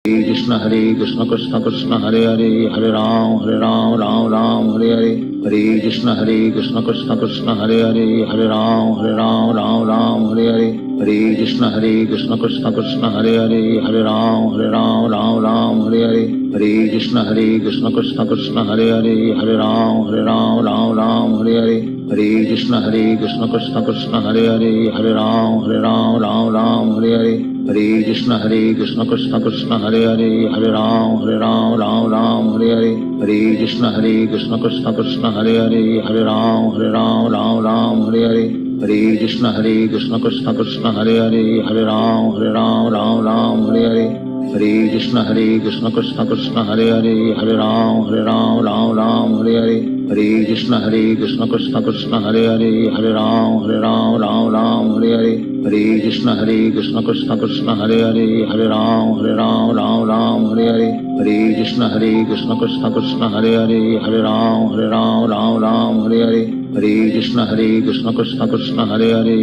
Hare Krishna Krishna Krishna Hare Hare, Hare Ram Ram Ram Hare Hare. Hare Krishna Krishna Krishna Hare Hare, Hare Ram Ram Hare Hare. Hare Krishna Krishna Krishna Hare Hare, Hare Ram Ram Hare Hare. Hare Krishna Krishna Krishna Hare Hare, Hare Ram Hare Hare. Hare Krishna Krishna Krishna Hare Hare, Hare Ram Hare Hare. Hare Krishna Krishna Krishna Hare Hare, Hare Ram Hare Hare. Hare Krishna Krishna Krishna Hare Hare, Hare Ram Hare Hare. Hare Krishna Krishna Krishna Hare Hare, Hare Ram Hare Hare. Hare Krishna Krishna Krishna Hare Hare, Hare Ram Hare Hare. Hare Krishna Krishna Krishna Hare Hare, Hare Ram Hare Hare. Hare Krishna Krishna Krishna Hare Hare, Hare Ram Hare Hare. Hare Krishna Krishna Krishna Hare Hare, Hare Ram Hare Hare. Hare Krishna Krishna Krishna Hare Hare.